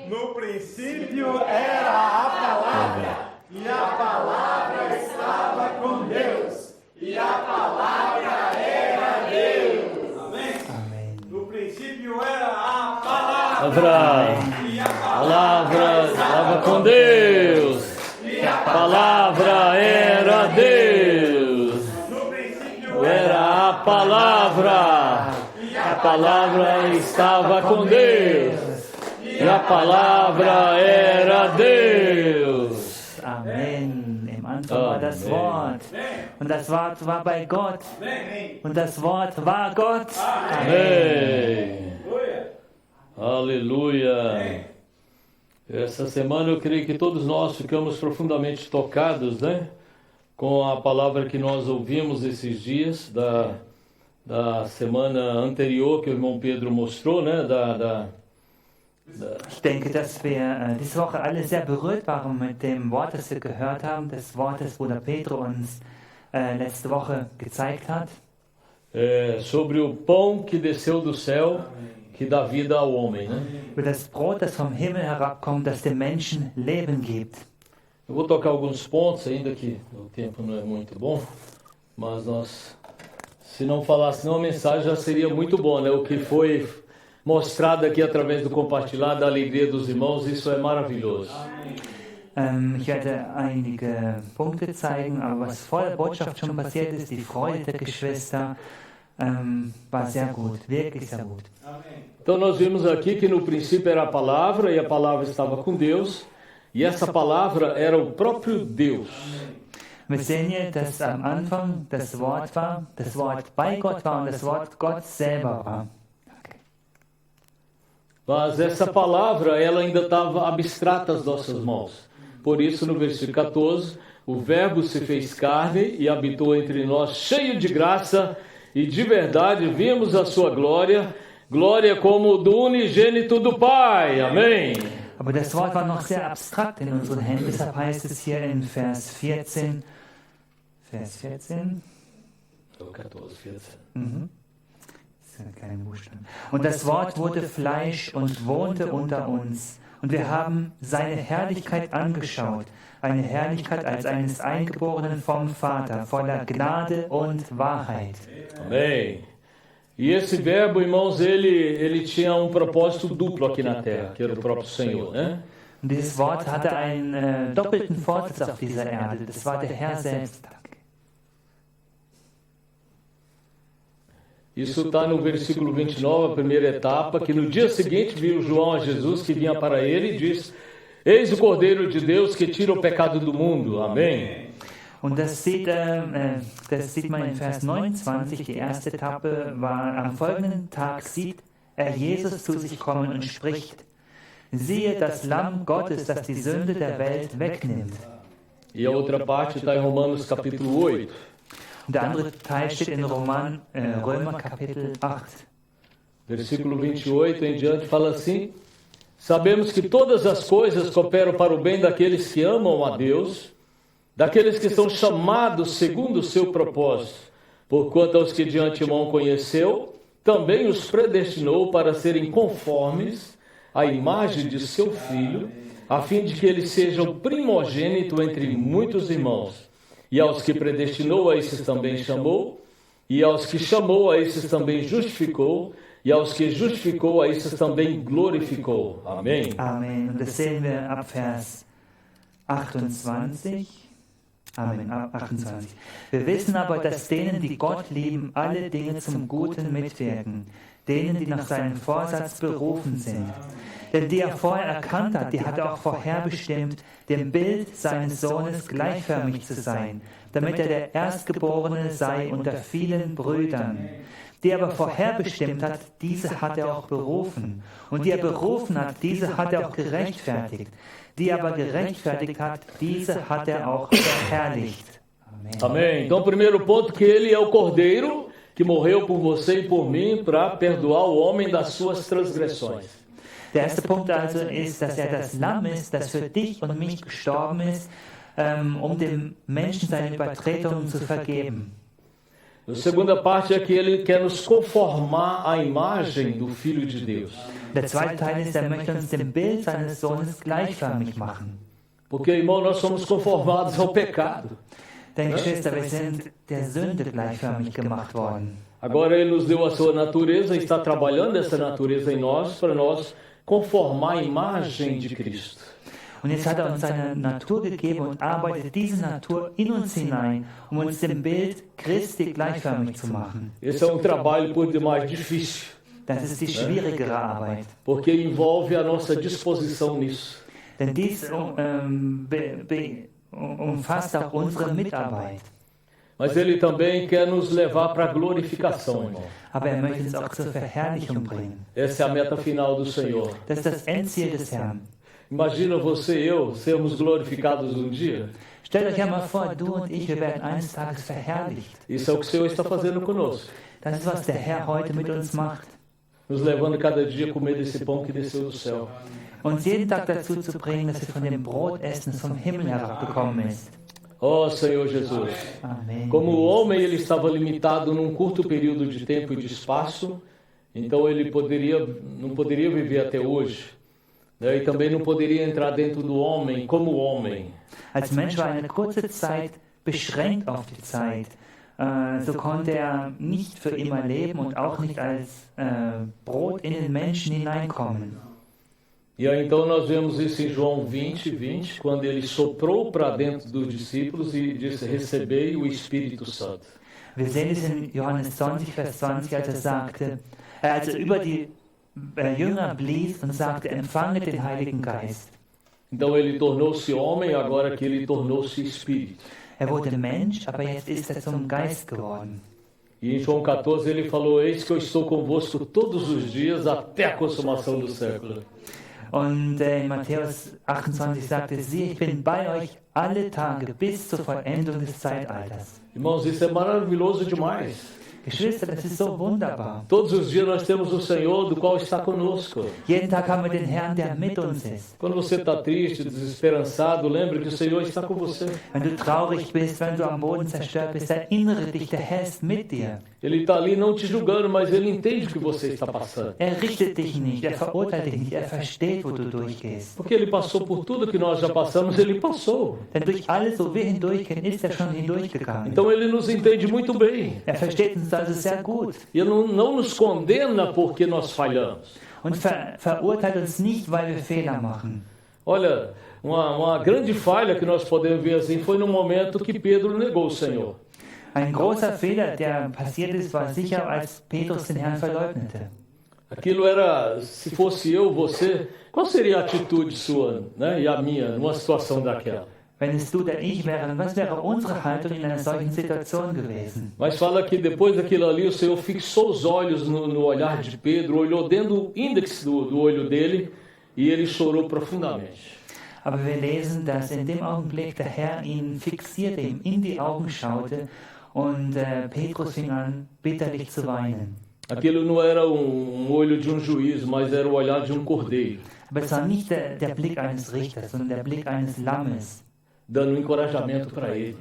No princípio era a palavra, e a palavra estava com Deus, e a palavra era Deus. Amém? Amém. No princípio era a palavra, e a Palavra estava com Deus, e a palavra era Deus, No princípio era a palavra, a palavra estava com Deus, e a palavra era Deus. Amen. Im Anfang war das Amen. Wort. Und das Wort war bei Gott. Und das Wort war Gott. Amém. Aleluia. Essa semana eu creio que todos nós ficamos profundamente tocados, né? Com a palavra que nós ouvimos esses dias, da semana anterior que o irmão Pedro mostrou, né? Ich denke, dass wir diese Woche alle sehr berührt waren mit dem Wort, das wir gehört haben, das Wort, das Bruder Pedro uns letzte Woche gezeigt hat. Sobre o pão que desceu do céu, que dá vida ao homem, né? Über das Brot, das vom Himmel herabkommt, das dem Menschen Leben gibt. Eu vou tocar alguns pontos, ainda que o tempo não é muito bom, mas se não falasse nenhuma mensagem já seria muito bom, né? O que foi mostrado aqui através do compartilhar da alegria dos irmãos, isso é maravilhoso. Ich werde einige Punkte zeigen, aber was vor der Botschaft schon passiert ist, die Freude der Geschwister, war sehr gut, wirklich sehr gut. Então nós vimos aqui que no princípio era a palavra e a palavra estava com Deus e essa palavra era o próprio Deus. Wir sehen hier, dass am Anfang das Wort bei Gott war und das Wort Gott selber war. Mas essa palavra ela ainda estava abstrata às nossas mãos. Por isso no versículo 14, o verbo se fez carne e habitou entre nós cheio de graça e de verdade vimos a sua glória. Glória como do unigênito do Pai. Amém. Aber das Wort war noch sehr abstrakt in unseren Händen, deshalb heißt es hier in Vers 14. Vers 14. 14, 14. Das sind keine Buchstaben. Und das Wort wurde Fleisch und wohnte unter uns. Und wir haben seine Herrlichkeit angeschaut. Eine Herrlichkeit als eines Eingeborenen vom Vater, voller Gnade und Wahrheit. Amém. E esse verbo, irmãos, ele tinha um propósito duplo aqui na terra, que era o próprio Senhor, né? Und dieses Wort hatte einen doppelten Vorsitz auf dieser Erde. Das war der Herr selbst. Isso está no versículo 29, a primeira etapa, que no dia seguinte viu João a Jesus que vinha para ele e disse: Eis o Cordeiro de Deus que tira o pecado do mundo. Amém. Und das sieht man in Vers 29, die erste Etappe war, am folgenden Tag sieht er Jesus zu sich kommen und spricht: Siehe das Lamm Gottes, das die Sünde der Welt wegnimmt. E a outra parte está em Romanos capítulo 8. Und der andere Teil steht in Römer Kapitel 8. Versículo 28 em diante fala assim: Sabemos que todas as coisas cooperam para o bem daqueles que amam a Deus, daqueles que são chamados segundo o seu propósito. Porquanto aos que de antemão conheceu, também os predestinou para serem conformes à imagem de seu Filho, a fim de que ele seja o primogênito entre muitos irmãos. E aos que predestinou, a esses também chamou, e aos que chamou, a esses também justificou, e aos que justificou, a esses também glorificou. Amém. Amen. Und das sehen wir ab Vers 28. Amen, 28. Wir wissen aber, dass denen, die Gott lieben, alle Dinge zum Guten mitwirken, denen, die nach seinem Vorsatz berufen sind. Denn die er vorher erkannt hat, die hat er auch vorherbestimmt, dem Bild seines Sohnes gleichförmig zu sein, damit er der Erstgeborene sei unter vielen Brüdern. Die er aber vorherbestimmt hat, diese hat er auch berufen. Und die er berufen hat, diese hat er auch gerechtfertigt. Die er aber gerechtfertigt hat, diese hat er auch verherrlicht. Amém. Amém. Então, primeiro ponto, que ele é o Cordeiro que morreu por você e por mim para perdoar o homem das suas transgressões. Der erste Punkt also ist, dass er das Lamm ist, das für dich und mich gestorben ist, um dem Menschen seine Übertretungen zu vergeben. A segunda parte é que ele quer nos conformar à imagem do Filho de Deus. Der zweite Teil ist, er möchte uns dem Bild seines Sohnes gleichförmig machen. Porque, irmão, nós somos conformados ao pecado. Denn Geschwister, wir sind der Sünde gleichförmig gemacht worden. Agora ele nos deu a sua natureza e está trabalhando essa natureza em nós para nós conformar a imagem de Cristo. Und jetzt hat er uns seine Natur gegeben und arbeitet diese Natur in uns hinein, um uns dem Bild Christi gleichförmig zu machen. Esse é um trabalho por demais difícil, Das ist die schwierigere Arbeit. porque envolve a nossa disposição nisso. Denn dies umfasst auch unsere Mitarbeit. Mas ele também quer nos levar para a glorificação, irmão. Aber er möchte uns auch zur Verherrlichung bringen. Essa é a meta final do Senhor. Das ist das Endziel des Herrn. Imagina você e eu sermos glorificados um dia. Stellt euch einmal vor, du und ich, wir werden eines Tages verherrlicht. Isso é o que o Senhor está fazendo conosco. Das ist, was der Herr heute mit uns macht. Nos levando cada dia a comer desse pão que desceu do céu. Uns jeden Tag dazu zu bringen, dass wir von dem Brot essen, das vom Himmel herabgekommen ist. Ó Senhor Jesus, Amen. como o homem ele estava limitado num curto período de tempo e de espaço, então ele não poderia viver até hoje. E também não poderia entrar dentro do homem como homem. Als Mensch war eine kurze Zeit beschränkt auf die Zeit. So konnte er nicht für immer leben und auch nicht als Brot in den Menschen hineinkommen. E aí então nós vemos isso em João 20, quando ele soprou para dentro dos discípulos e disse: recebei o Espírito Santo. Wir sehen es in Johannes 20, Vers 20, als er sagte, als er über die Jünger blies und sagte, empfange den Heiligen Geist. Então ele tornou-se homem, agora que ele tornou-se Espírito. Er wurde Mensch, aber jetzt ist er zum Geist geworden. E em João 14 ele falou: eis que eu estou convosco todos os dias até a consumação do século. Und in Matthäus 28 sagte, siehe, ich bin bei euch alle Tage bis zur Vollendung des Zeitalters. Irmãos, isso é maravilhoso demais. Geschwister, das ist so wunderbar. Todos os dias nós temos o Senhor do qual está conosco. Jeden Tag haben wir den Herrn, der mit uns ist. Quando você está triste, desesperançado, lembre que o Senhor está com você. Wenn du traurig bist, wenn du am Boden zerstört bist, erinnere dich, der Herr ist mit dir. Ele está ali não te julgando, mas ele entende o que você está passando. Er richtet dich nicht, er verurteilt dich nicht, er versteht, wo du durchgehst. Porque ele passou por tudo que nós já passamos, ele passou. Denn durch alles, wo wir hindurchgehen, ist er schon hindurchgegangen. Então ele nos entende muito bem. Er versteht uns also sehr gut. E não nos condena porque nós falhamos. Und verurteilt uns nicht, weil wir Fehler machen. Olha, uma grande falha que nós podemos ver assim foi no momento que Pedro negou o Senhor. Ein großer Fehler, der passiert ist, war sicher, als Petrus den Herrn verleugnete. Aquilo era, se fosse eu, você, qual seria a atitude sua, né, e a minha, numa situação daquela? Wenn es du oder ich wären, was wäre unsere Haltung in einer solchen Situation gewesen? Mas fala que depois daquilo ali, o Senhor fixou os olhos no olhar de Pedro, olhou dentro do índex do olho dele e ele chorou profundamente. Aber wir lesen, dass in dem Augenblick der Herr ihn fixierte, ihm in die Augen schaute und Petrus fing an, bitterlich zu weinen. Aquilo não era olho de juiz, mas era o olhar de cordeiro. Aber es war nicht der Blick eines Richters, sondern der Blick eines Lammes, dando encorajamento para ele.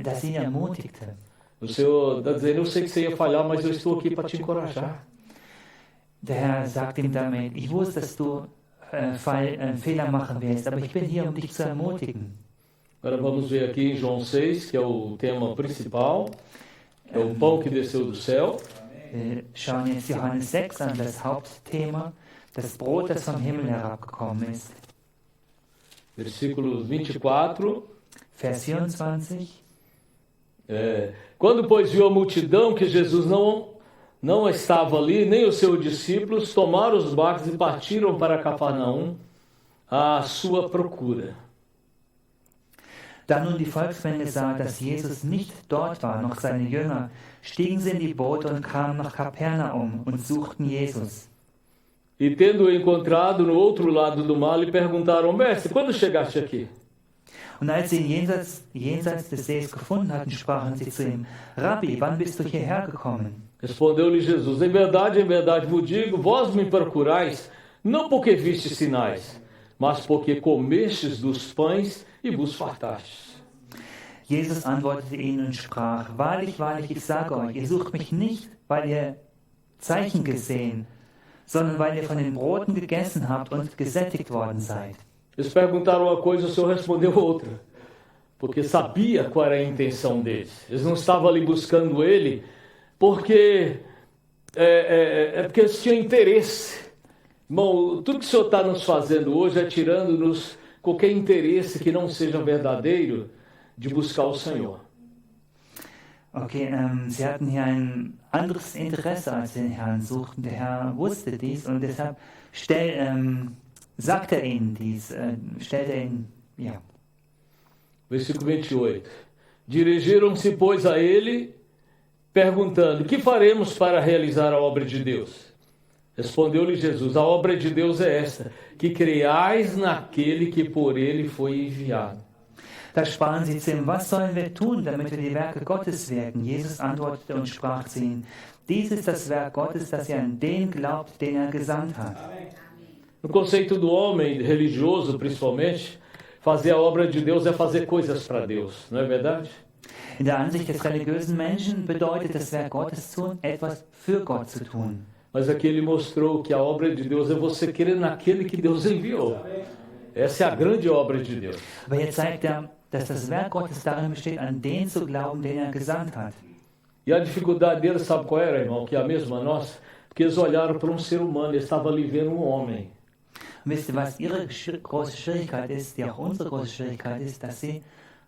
Das ihn ermutigte. O Senhor está dizendo: eu sei que você ia falhar, mas eu estou aqui para te encorajar. Der Herr sagt ihm damit, ich wusste, dass du Fehler machen wirst, aber ich bin hier, um dich zu ermutigen. Agora vamos ver aqui em João 6, que é o tema principal, é o pão que desceu do céu. Wir schauen jetzt Johannes 6 an, das Hauptthema, das Brot, das vom Himmel herabgekommen ist. Versículo 24. Vers 24. Quando, pois, viu a multidão que Jesus não estava ali, nem os seus discípulos, tomaram os barcos e partiram para Cafarnaum à sua procura. Da nun die Volksmenge sah, dass Jesus nicht dort war, noch seine Jünger, stiegen sie in die Boote und kamen nach Kapernaum und suchten Jesus. E tendo-o encontrado no outro lado do mar, lhe perguntaram: Mestre, quando chegaste aqui? Und als sie ihn jenseits des Sees gefunden hatten, sprachen sie zu ihm: Rabbi, wann bist du hierher gekommen? Respondeu-lhe Jesus: em verdade vos digo, vós me procurais, não porque vistes sinais, mas porque comestes dos pães e vos fartastes. Jesus antwortete ihnen und sprach, wahrlich, wahrlich, ich sage euch, ihr sucht mich nicht, weil ihr Zeichen gesehen, sondern weil ihr von den Broten gegessen habt und gesättigt worden seid. Eles perguntaram uma coisa, o Senhor respondeu outra. Porque sabia qual era a intenção deles. Eles não estavam ali buscando ele porque porque eles tinham interesse. Irmão, tudo que o Senhor está nos fazendo hoje é tirando-nos qualquer interesse que não seja verdadeiro de buscar o Senhor. Okay, sie hatten hier ein anderes Interesse, als den Herrn suchten. Der Herr wusste dies und deshalb sagte er ihnen dies, stellte er ihnen, ja. Versículo 28. Dirigiram-se, pois, a ele, perguntando, que faremos para realizar a obra de Deus? Respondeu-lhe Jesus, a obra de Deus é esta, que creiais naquele que por ele foi enviado. Da sprachen sie zu ihm, was sollen wir tun, damit wir die Werke Gottes wirken? Jesus antwortete und sprach zu ihnen, dies ist das Werk Gottes, dass ihr an den glaubt, den er gesandt hat. No conceito do homem religioso, principalmente, fazer a obra de Deus é fazer coisas para Deus, não é verdade? In der Ansicht des religiösen Menschen bedeutet das Werk Gottes tun, etwas für Gott zu tun. Mas aqui ele mostrou que a obra de Deus é você crer naquele que Deus enviou. Essa é a grande obra de Deus. Aber hier zeigt er, dass das Werk Gottes darin besteht, an den zu glauben, den er gesandt hat. E a dificuldade deles, sabe qual era, irmão? Que é a mesma nossa. Porque eles olharam para um ser humano, eles estavam ali vendo um homem. Und wisst ihr, was ihre große Schwierigkeit ist, die auch unsere große Schwierigkeit ist, dass sie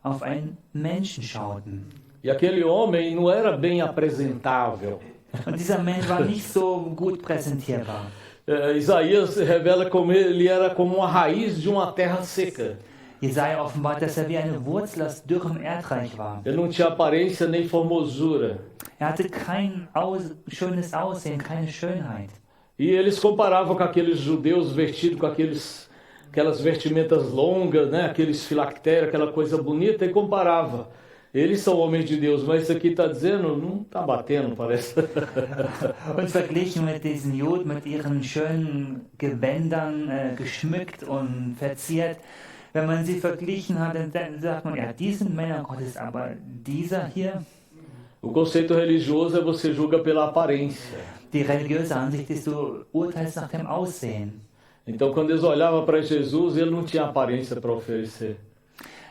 auf einen Menschen schauten. E aquele homem não era bem apresentável. Und dieser Mensch war nicht so gut präsentierbar. Isaías revela como ele era como uma raiz de uma terra seca. Jesaja offenbart, dass er wie eine Wurzel aus dürrem Erdreich war. Ele não tinha aparência nem formosura. Er hatte kein schönes Aussehen, keine Schönheit. E eles comparavam com aqueles judeus vestidos com aquelas vestimentas longas, né? Aqueles filactérios, aquela coisa bonita, e comparava. Eles são homens de Deus, mas isso aqui está dizendo, não está batendo, parece. Und verglichen mit diesen Juden, mit ihren schönen Gewändern, geschmückt und verziert, wenn man sie verglichen hat, dann sagt man, ja, die sind Männer Gottes, aber dieser hier... O conceito religioso é você julga pela aparência. Die religiöse Ansicht ist, du urteilst nach dem Aussehen. Então, quando eles olhavam para Jesus, ele não tinha aparência para oferecer.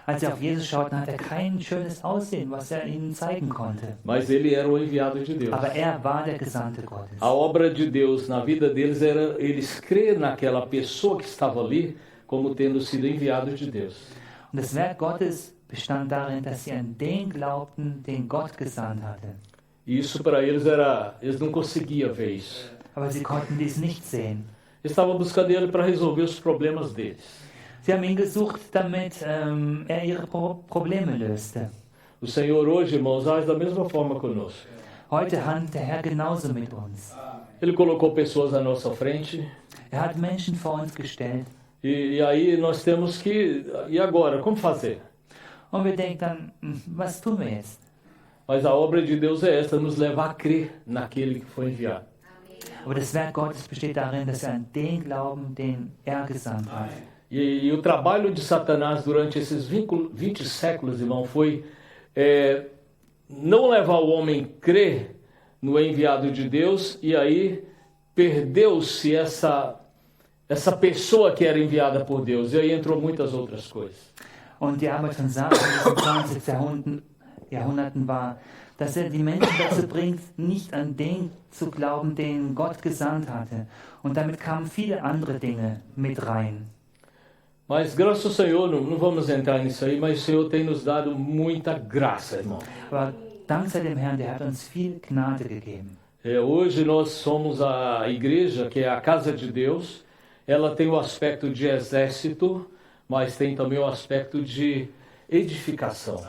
Als sie auf Jesus schauten, hat er kein schönes Aussehen, was er ihnen zeigen konnte. Mas ele era o enviado de Deus. Aber er war der Gesandte Gottes. A obra de Deus na vida deles era eles crer naquela pessoa que estava ali como tendo sido enviado de Deus. Und das Werk Gottes bestand darin, dass sie an den glaubten, den Gott gesandt hatte. E isso para eles era, eles não conseguiam ver isso. Aber sie konnten dies nicht sehen. Eles estavam buscando ele para resolver os problemas deles. Sie haben ihn gesucht, damit er ihre Probleme löste. O Senhor hoje, irmãos, age da mesma forma conosco. Heute handelt der Herr genauso mit uns. Ele colocou pessoas à nossa frente. Er hat Menschen vor uns gestellt. E aí nós temos que... E agora? Como fazer? Und wir denken dann, was tun wir jetzt? Mas a obra de Deus é essa, nos levar a crer naquele que foi enviado. Aber das Werk Gottes besteht darin, dass wir an den glauben, den er gesandt hat. E o trabalho de Satanás durante esses 20 séculos, irmão, foi não levar o homem a crer no enviado de Deus, e aí perdeu-se essa pessoa que era enviada por Deus, e aí entrou muitas outras coisas. Und die Arbeit von Satan in diesen 20 Jahrhunderten war, dass er die Menschen dazu bringt, nicht an den zu glauben, den Gott gesandt hatte. Und damit kamen viele andere Dinge mit rein. Mas graças ao Senhor, não vamos entrar nisso aí, mas o Senhor tem nos dado muita graça, irmão. Aber Dank sei dem Herrn, der hat uns viel Gnade gegeben. Hoje nós somos a igreja, que é a casa de Deus. Ela tem o aspecto de exército, mas tem também o aspecto de edificação.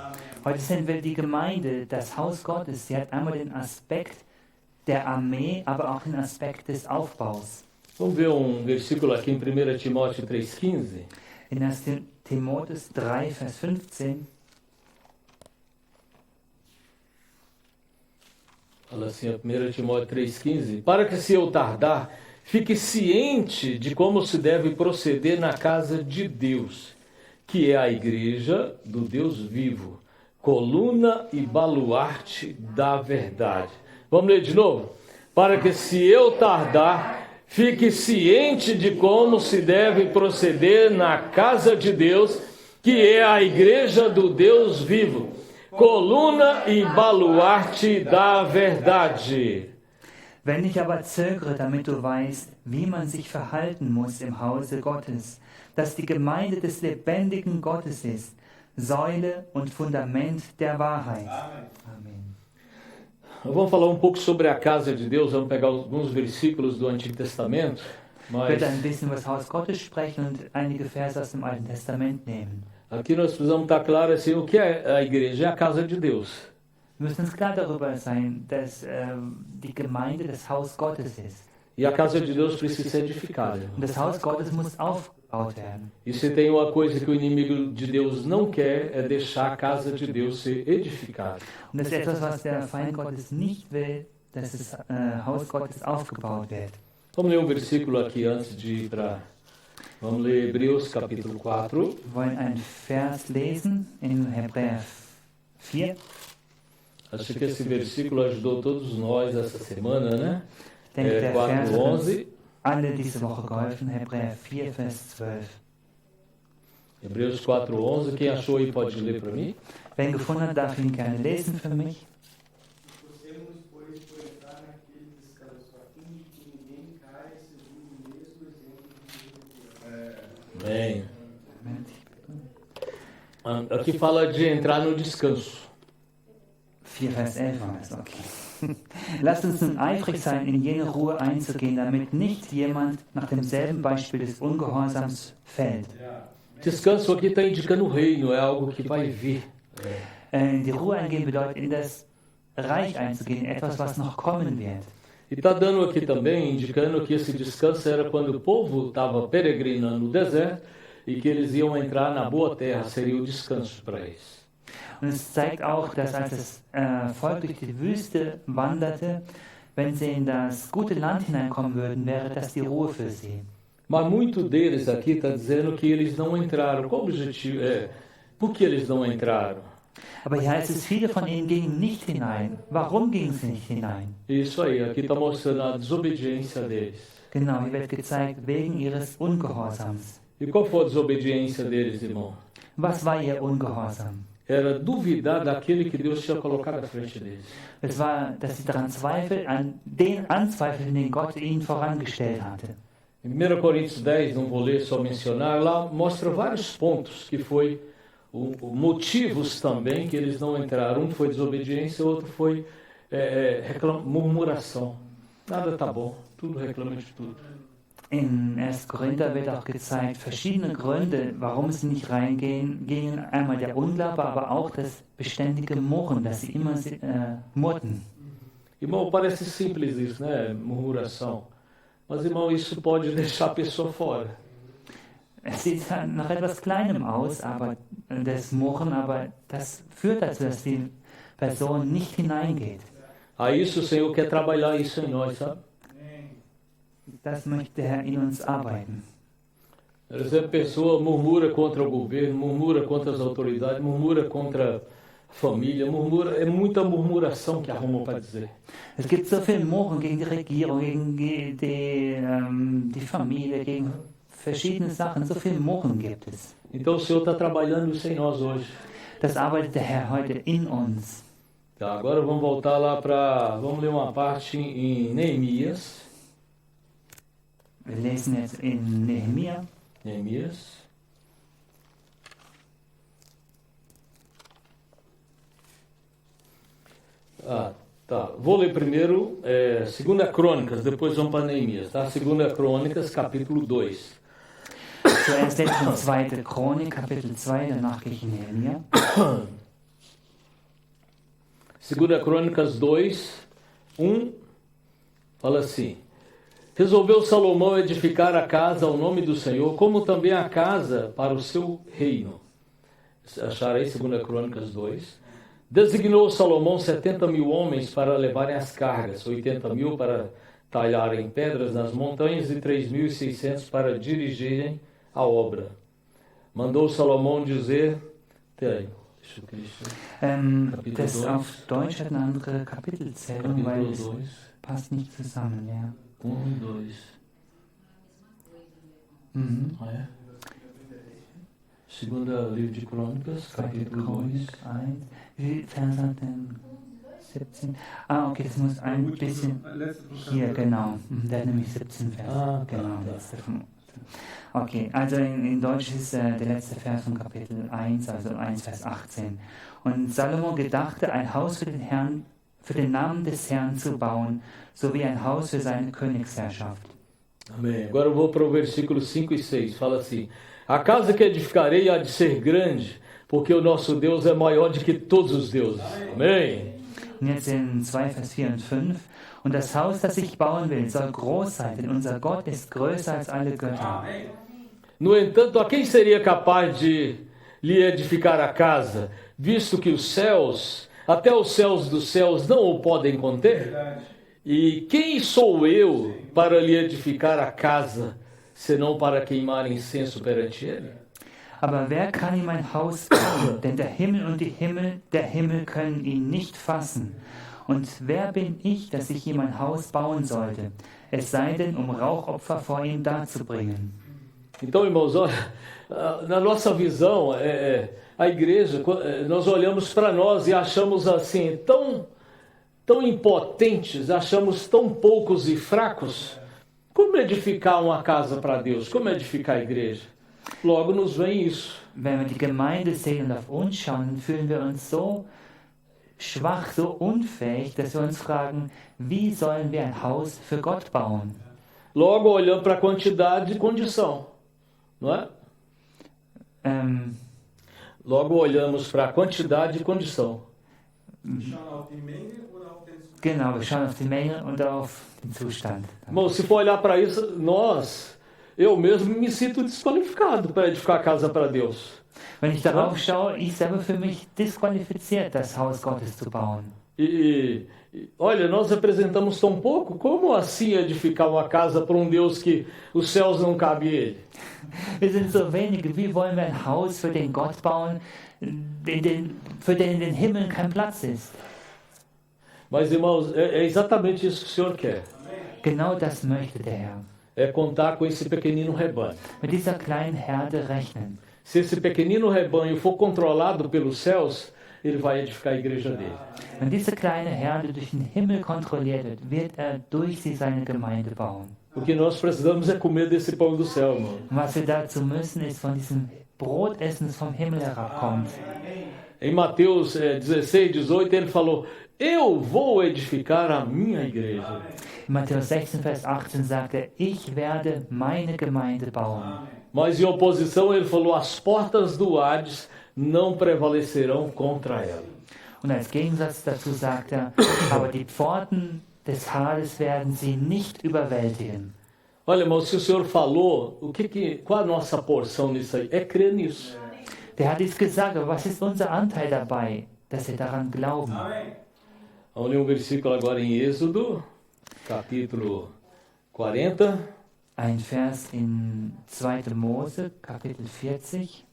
Heute sind wir die Gemeinde, das Haus Gottes. Sie hat einmal den Aspekt der Armee, aber auch den Aspekt des Aufbaus. Vamos ver um versículo aqui em 1 Timóteo 3,15. In 1. Timotheus 3, Vers 15. Fala assim, 1 Timóteo 3,15. Para que se eu tardar, fique ciente de como se deve proceder na casa de Deus, que é a igreja do Deus vivo, coluna e baluarte da verdade. Vamos ler de novo? Para que, se eu tardar, fique ciente de como se deve proceder na casa de Deus, que é a igreja do Deus vivo, coluna e baluarte da verdade. Wenn ich aber zögere, damit du weißt, wie man sich verhalten muss im Hause Gottes, dass die Gemeinde des lebendigen Gottes ist, Säule und Fundament der Wahrheit. Amen. Vamos falar um pouco sobre a casa de Deus, vamos pegar alguns versículos do Antigo Testamento. Ich werde ein bisschen über das Haus Gottes sprechen und einige Verse aus dem Alten Testament nehmen. Aqui nós precisamos estar claro assim, o que é a igreja? É a casa de Deus. Wir müssen uns klar darüber sein, dass die Gemeinde das Haus Gottes ist. E a casa de Deus precisa ser edificada. Und das Haus Gottes muss aufgebaut werden. E se tem uma coisa que o inimigo de Deus não quer, é deixar a casa de Deus ser edificada. Und das ist etwas, was der Feind Gottes nicht will, dass das Haus Gottes aufgebaut wird. Vamos ler um versículo aqui antes de ir para... Vamos ler Hebreus capítulo 4. Wir wollen einen Vers lesen in Hebräer 4. Acho que esse versículo ajudou todos nós essa semana, né? Ich denke, der Vers hat uns 4:11. alle diese Woche geholfen. Hebräer 4, Vers 12. Hebreus 4:11. Quem achou aí pode ler para mim? Wer gefunden hat, darf ihn gerne lesen für mich. Esforcemos, pois, por entrar naquele descanso, a fim de que ninguém caia segundo o mesmo exemplo de Amém. Aqui fala de entrar no descanso. 4, Vers 11 war es, okay. Lasst uns nun eifrig sein, in jene Ruhe einzugehen, damit nicht jemand nach demselben Beispiel des Ungehorsams fällt. Descanso aqui está indicando o reino, é algo que vai vir. In die Ruhe eingehen bedeutet, in das Reich einzugehen, etwas, was noch kommen wird. E está dando aqui também, indicando que esse descanso era quando o povo estava peregrinando no deserto e que eles iam entrar na boa terra, seria o descanso para eles. Und es zeigt auch, dass als das Volk durch die Wüste wanderte, wenn sie in das gute Land hineinkommen würden, wäre das die Ruhe für sie. Mas muito deles aqui está dizendo que eles não entraram. Qual o objetivo? Por que eles não entraram? Aber hier heißt es, viele von ihnen gingen nicht hinein. Warum gingen sie nicht hinein? Isso aí, aqui está mostrando a desobediência deles. Genau, hier wird gezeigt, wegen ihres Ungehorsams. E qual foi a desobediência deles, irmão? Was war ihr Ungehorsam? Era duvidar daquele que Deus tinha colocado à frente deles. Es war, dass sie daran zweifeln, an den anzweifeln, den Gott ihnen vorangestellt hatte. Em 1 Coríntios 10, não vou ler, só mencionar, lá mostra vários pontos que foi motivos também que eles não entraram. Um foi desobediência, outro foi murmuração. Nada tá bom, tudo reclama de tudo. In 1. Korinther wird auch gezeigt, verschiedene Gründe, warum sie nicht reingehen, gingen einmal der Unglaube, aber auch das beständige Murren, dass sie immer murrten. Irmão, parece simples isso, né? Murmuração. Mas, irmão, isso pode deixar a pessoa fora. Es sieht nach etwas Kleinem aus, aber das Murren, aber das führt dazu, dass die Person nicht hineingeht. A isso o Senhor quer trabalhar isso em nós, sabe? Das möchte der Herr in uns arbeiten. Por exemplo, a pessoa murmura contra o governo, murmura contra as autoridades, murmura contra a família, é muita murmuração que arrumam para dizer. Es gibt so viel Murren gegen die Regierung, gegen die Familie, gegen verschiedene Sachen, so viel Murren gibt es. Então o Senhor está trabalhando isso em nós hoje. Das arbeitet der Herr heute in uns. Tá, agora vamos voltar lá vamos ler uma parte em Neemias. Wir lesen jetzt in Nehemia. Neemias. Tá. Vou ler primeiro 2 Crônicas, depois vamos para Neemias, tá? 2 Crônicas, capítulo 2. Zuerst lesen wir 2. Chronik, Kapitel 2, danach gehe ich in Nehemia. 2 Crônicas 2, 1, fala assim: resolveu Salomão edificar a casa ao nome do Senhor, como também a casa para o seu reino. Acharam aí 2 Crônicas 2. Designou Salomão 70.000 homens para levarem as cargas, 80.000 para talharem pedras nas montanhas e 3.600 para dirigirem a obra. Mandou Salomão dizer, Deixa eu Cristo. Kapitel Das 2. auf Deutsch hat eine andere Kapitelzählung, weil Capítulo es 2. passt nicht zusammen, ja. 1 e 2. Mhm. Ah, é? Segunda livro de Crônicas, capítulo 2. Chronik 1. Wie viel Vers hat denn? 17. Ah, okay, das muss ein bisschen. Hier, genau. Der hat nämlich 17 Vers. Ah, genau. da. Letzte vom- Okay, also in Deutsch ist der letzte Vers von Kapitel 1, also 1, Vers 18. Und Salomo gedachte, ein Haus für den Herrn, für den Namen des Herrn zu bauen, sowie ein Haus für seine Königsherrschaft. Amém. Agora eu vou para o versículo 5 e 6. Fala assim: A casa que edificarei há de ser grande, porque o nosso Deus é maior do que todos os deuses. Amém. Und jetzt in 2, Vers 4 und 5. Und das Haus, das ich bauen will, soll groß sein, denn unser Gott ist größer als alle Götter. No entanto, a quem seria capaz de lhe edificar a casa, visto que os céus, até os céus dos céus, não o podem conter? E quem sou eu para lhe edificar a casa, senão para queimar incenso perante ele? Aber wer kann ihm ein Haus bauen? Denn der Himmel und der Himmel können ihn nicht fassen. Und wer bin ich, dass ich ihm ein Haus bauen sollte? Es sei denn, um Rauchopfer vor ihm darzubringen. Então, irmãos, olha, na nossa visão, a igreja, nós olhamos para nós e achamos assim, tão impotentes, achamos tão poucos e fracos. Como edificar uma casa para Deus? Como edificar a igreja? Logo nos vem isso. Wenn wir die Gemeinde sehen und auf uns schauen, dann fühlen wir uns so schwach, so unfähig, dass wir uns fragen, wie sollen wir ein Haus für Gott bauen? Logo olhando para a quantidade e condição, não é? Logo olhamos para a quantidade e condição. Genau, wir schauen auf die Menge und auf den Zustand. Bom, se for olhar para isso, eu mesmo me sinto desqualificado para edificar a casa para Deus. Wenn ich darauf schaue, ich selber für mich disqualifiziert, das Haus Gottes zu bauen. Olha, nós representamos tão pouco, como assim edificar uma casa para um Deus que os céus não cabem a ele? Wir sind so wenige, wie wollen wir ein Haus für den Gott bauen, für den in den Himmel kein Platz ist? Mas, irmãos, é exatamente isso que o Senhor quer. Genau das möchte der Herr. É contar com esse pequenino rebanho. Mit dieser kleinen Herde rechnen. Se esse pequenino rebanho for controlado pelos céus, ele vai edificar a igreja dele. Wenn diese kleine Herde durch den Himmel kontrolliert wird durch sie seine Gemeinde bauen. O que nós precisamos é comer desse pão do céu, irmão. Und was wir dazu müssen, ist von diesem Brot essen, das vom Himmel herabkommt. Em Mateus 16, 18, ele falou: Eu vou edificar a minha igreja. In Matthäus 16, Vers 18 sagt er, ich werde meine Gemeinde bauen. Mas em oposição ele falou: As portas do Hades não prevalecerão contra ela. Und als Gegensatz dazu sagt er, aber die Pforten des Hades werden sie nicht überwältigen. Olha, irmão, se o Senhor falou, qual a nossa porção nisso aí? É crer nisso. Der hat dies gesagt, aber was ist unser Anteil dabei, dass wir daran glauben? Vamos ler um versículo agora em Êxodo, capítulo 40. Ein Vers in 2. Mose, Kapitel 40.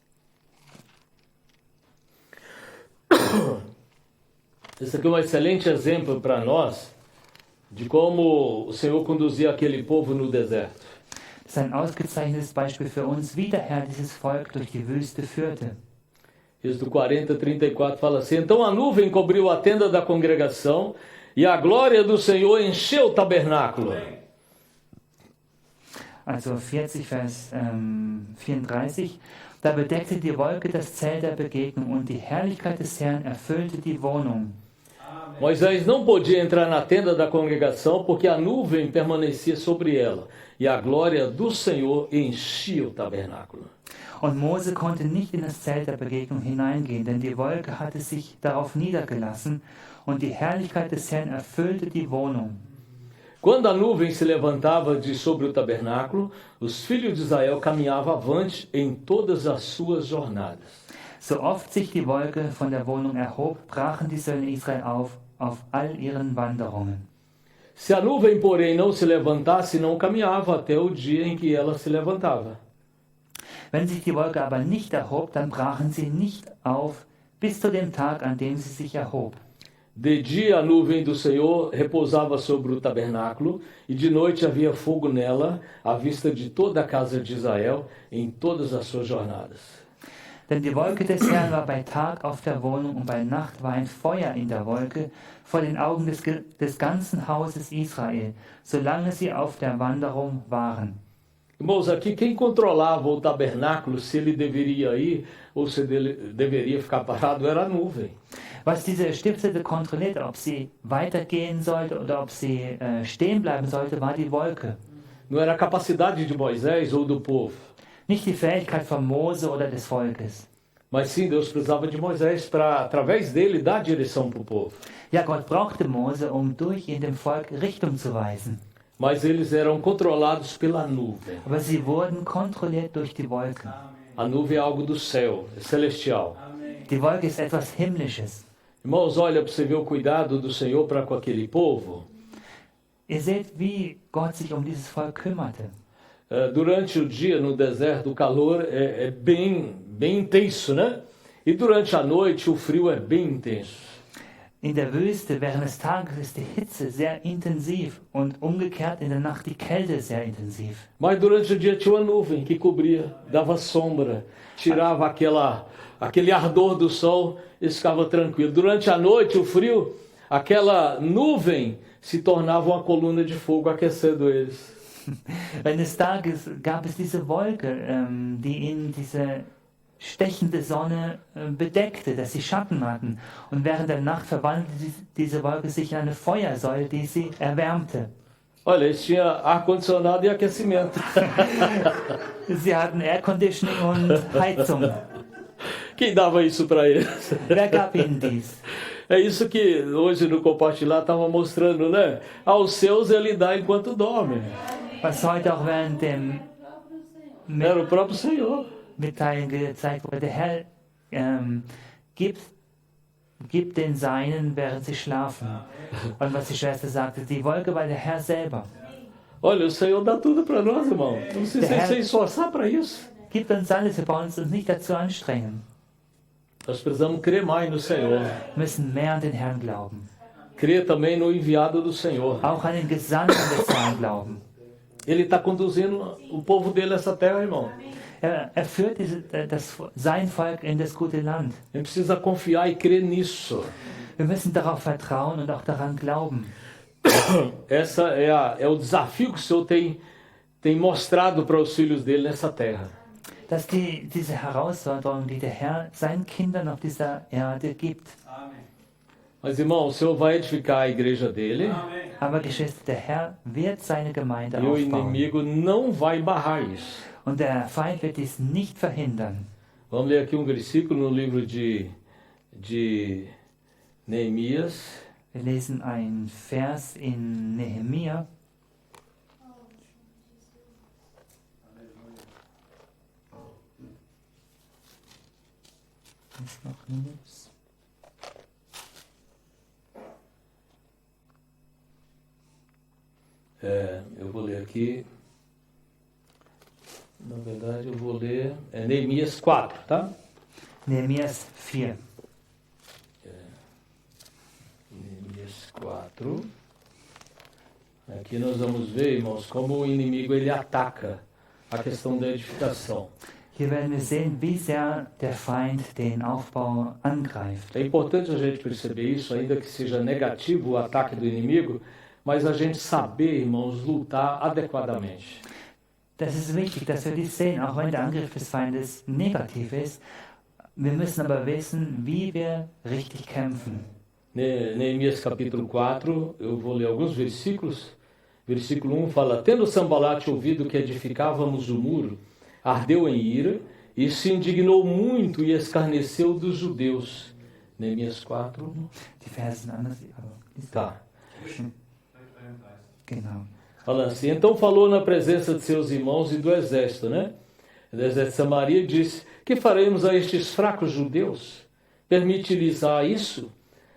Esse aqui é um excelente exemplo para nós de como o Senhor conduzia aquele povo no deserto. Das ist ein ausgezeichnetes Beispiel für uns, wie der Herr dieses Volk durch die Wüste führte. Êxodo 40, 34 fala assim: Então a nuvem cobriu a tenda da congregação e a glória do Senhor encheu o tabernáculo. Also 40, Vers 34. Da bedeckte die Wolke das Zelt der Begegnung und die Herrlichkeit des Herrn erfüllte die Wohnung. Moisés não podia entrar na tenda da congregação porque a nuvem permanecia sobre ela e a glória do Senhor enchia o tabernáculo. Und Mose konnte nicht in das Zelt der Begegnung hineingehen, denn die Wolke hatte sich darauf niedergelassen und die Herrlichkeit des Herrn erfüllte die Wohnung. Quando a nuvem se levantava de sobre o tabernáculo, os filhos de Israel caminhavam avante em todas as suas jornadas. So oft sich die Wolke von der Wohnung erhob, brachen die Söhne Israel auf all ihren Wanderungen. Se a nuvem, porém, não se levantasse, não caminhava até o dia em que ela se levantava. Wenn sich die Wolke aber nicht erhob, dann brachen sie nicht auf, bis zu dem Tag, an dem sie sich erhob. De dia a nuvem do Senhor repousava sobre o tabernáculo, e de noite havia fogo nela, à vista de toda a casa de Israel, em todas as suas jornadas. Denn die Wolke des Herrn war bei Tag auf der Wohnung und bei Nacht war ein Feuer in der Wolke vor den Augen des ganzen Hauses Israel, solange sie auf der Wanderung waren. Irmãos, aqui quem controlava o tabernáculo, se ele deveria ir ou se ele deveria ficar parado, era a nuvem. Was diese Stiftshütte kontrollierte, ob sie weitergehen sollte oder ob sie stehen bleiben sollte, war die Wolke. Não era a capacidade de Moisés ou do povo, Nicht die Fähigkeit von Mose oder des Volkes. mas sim Deus precisava de Moisés para, através dele, dar direção para o povo. Ja, Gott brauchte Mose, um durch ihn dem Volk Richtung zu weisen. Mas eles eram controlados pela nuvem. Aber sie wurden kontrolliert durch die Wolke. A nuvem é algo do céu, é celestial. Die Wolke ist etwas Himmlisches. Irmãos, olha para você ver o cuidado do Senhor para com aquele povo. Ihr seht, wie Gott sich um dieses Volk kümmerte. Durante o dia no deserto o calor é bem intenso, né? E durante a noite o frio é bem intenso. In der Wüste während des Tages ist die Hitze sehr intensiv und umgekehrt in der Nacht die Kälte sehr intensiv. Mas durante o dia tinha uma nuvem que cobria, dava sombra, tirava aquele ardor do sol e ficava tranquilo. Durante a noite o frio, aquela nuvem se tornava uma coluna de fogo aquecendo eles. Während des Tages gab es diese Wolke, die ihnen diese stechende Sonne bedeckte, dass sie Schatten hatten. Und während der Nacht verwandelte diese Wolke sich in eine Feuersäule, die sie erwärmte. Olha, eles tinham ar-condicionado e aquecimento. Sie hatten Air Conditioning und Heizung. Quem dava isso para eles? Wer gab ihnen dies? É isso que hoje no compartilhar estava mostrando, né? Aos seus ele dá enquanto dorme. Was heute auch während dem Era o próprio Senhor. Mitteilen gezeigt wurde, der Herr gibt den Seinen, während sie schlafen. Und was die Schwester sagte, die Wolke war der Herr selber. Olha, o Senhor dá tudo para nós, irmão. Não precisa se esforçar para isso. Gibt uns alles, wir brauchen uns nicht dazu anstrengen. Nós precisamos crer mais no Senhor. Wir müssen mehr an den Herrn glauben. Crer também no enviado do Senhor. Auch an den Gesandten des Herrn glauben. Ele está conduzindo o povo dele a essa terra, irmão. Er führt sein Volk in das gute Land. Ele precisa confiar e crer nisso. Wir müssen darauf vertrauen und auch daran glauben. Essa é o desafio que o Senhor tem mostrado para os filhos dele nessa terra. Das ist diese Herausforderung, die der Herr seinen Kindern auf dieser Erde gibt. Mas, irmão, o Senhor vai edificar a igreja dele. Aber Geschwister, der Herr wird seine Gemeinde E o aufbauen. inimigo não vai barrar isso. Und der Feind wird dies nicht verhindern. Vamos ler aqui um versículo no livro de Neemias. Wir lesen einen Vers in Nehemia. Ist noch nichts. Eu vou ler aqui. Na verdade, eu vou ler Neemias 4, tá? Nehemias 4. Neemias 4. Aqui nós vamos ver, irmãos, como o inimigo ele ataca a questão da edificação. Hier werden wir sehen, wie sehr der Feind den Aufbau angreift. É importante a gente perceber isso, ainda que seja negativo o ataque do inimigo, mas a gente saber, irmãos, lutar adequadamente. Das ist wichtig, dass wir dies sehen, auch wenn der Angriff des Feindes negativ ist. Wir müssen aber wissen, wie wir richtig kämpfen. Neemias capítulo 4, eu vou ler alguns versículos. Versículo 1 fala: Tendo Sambalate ouvido que edificávamos o muro, ardeu em ira e se indignou muito e escarneceu dos judeus. Neemias 4. Die Verse sind anders. Tá. Genau. Fala assim: Então falou na presença de seus irmãos e do exército, né? Do exército de Samaria, e disse: Que faremos a estes fracos judeus? Permite-lhes isso?